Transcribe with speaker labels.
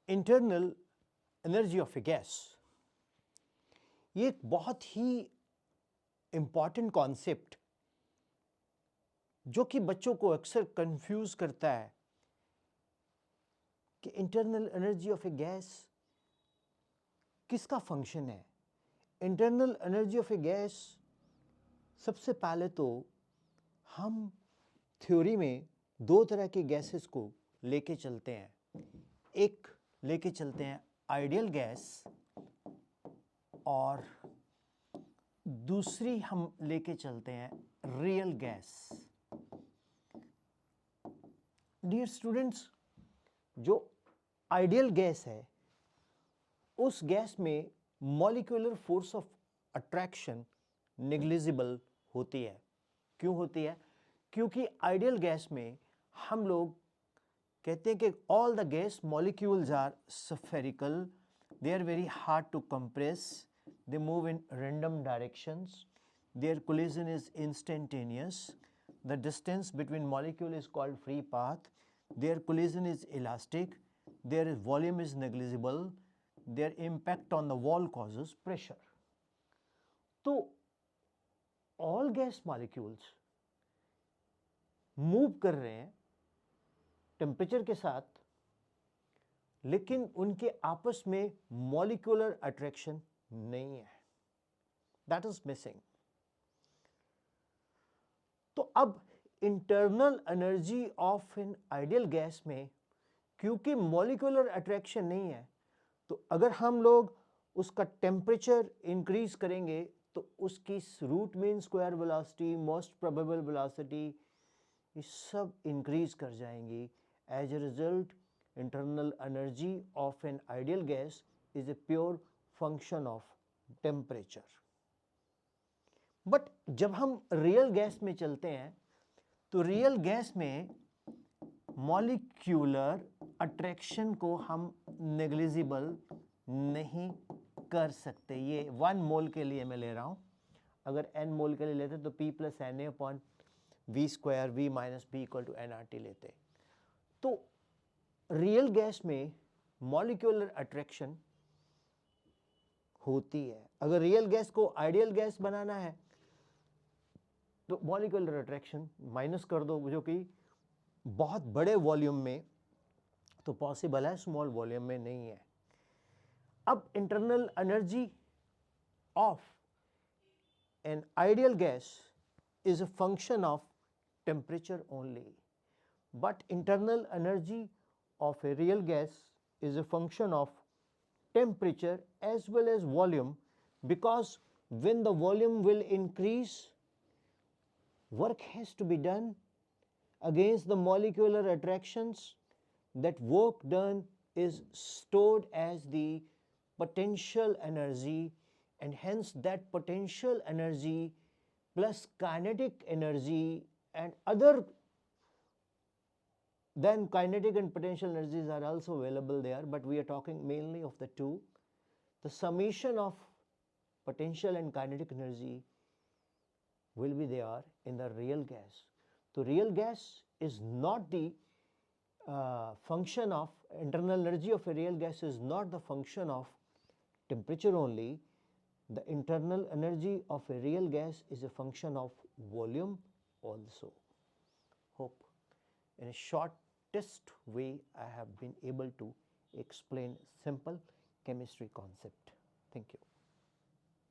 Speaker 1: Internal energy of A gas, ये एक बहुत ही इम्पॉर्टेंट कॉन्सेप्ट जो कि बच्चों को अक्सर कंफ्यूज करता है कि internal energy of A gas किसका फंक्शन है। Internal energy of A gas, सबसे पहले तो हम थ्योरी में दो तरह के गैसेस को लेके चलते हैं। एक लेके चलते हैं आइडियल गैस और दूसरी हम लेके चलते हैं रियल गैस। डियर स्टूडेंट्स, जो आइडियल गैस है उस गैस में molecular force of attraction negligible होती है। क्यों होती है? क्योंकि आइडियल गैस में हम लोग कहते हैं कि all the gas molecules are spherical, they are very hard to compress, they move in random directions, their collision is instantaneous, the distance between molecule is called free path, their collision is elastic, their volume is negligible, their impact on the wall causes pressure. तो all gas molecules move कर रहे हैं temperature के साथ, लेकिन उनके आपस में मॉलिक्यूलर अट्रैक्शन नहीं है, दैट इज मिसिंग। तो अब internal energy of an ideal gas में क्योंकि मॉलिक्यूलर अट्रैक्शन नहीं है, तो अगर हम लोग उसका टेम्परेचर इंक्रीज करेंगे तो उसकी root mean square velocity, most probable velocity, ये सब इंक्रीज कर जाएंगी। As a result, internal energy of an ideal gas is a pure function of temperature. But जब हम रियल गैस में चलते हैं तो रियल गैस में मॉलिक्यूलर अट्रैक्शन को हम नेग्लिजिबल नहीं कर सकते। ये 1 मोल के लिए मैं ले रहा हूं, अगर n मोल के लिए लेते तो P plus N A upon V square V minus B equal to NRT लेते। तो रियल गैस में मॉलिक्यूलर अट्रैक्शन होती है। अगर रियल गैस को आइडियल गैस बनाना है तो मॉलिक्यूलर अट्रैक्शन माइनस कर दो, जो कि बहुत बड़े वॉल्यूम में तो पॉसिबल है, स्मॉल वॉल्यूम में नहीं है। अब internal energy of an ideal gas is a function of temperature only, but internal energy of a real gas is a function of temperature as well as volume, because when the volume will increase, work has to be done against the molecular attractions. That work done is stored as the potential energy, and hence that potential energy plus kinetic energy and other, then kinetic and potential energies are also available there, but we are talking mainly of the two. The summation of potential and kinetic energy will be there in the real gas. So real gas is not the function of internal energy of a real gas is not the function of temperature only. The internal energy of a real gas is a function of volume also. Hope in a shortest way I have been able to explain simple chemistry concept.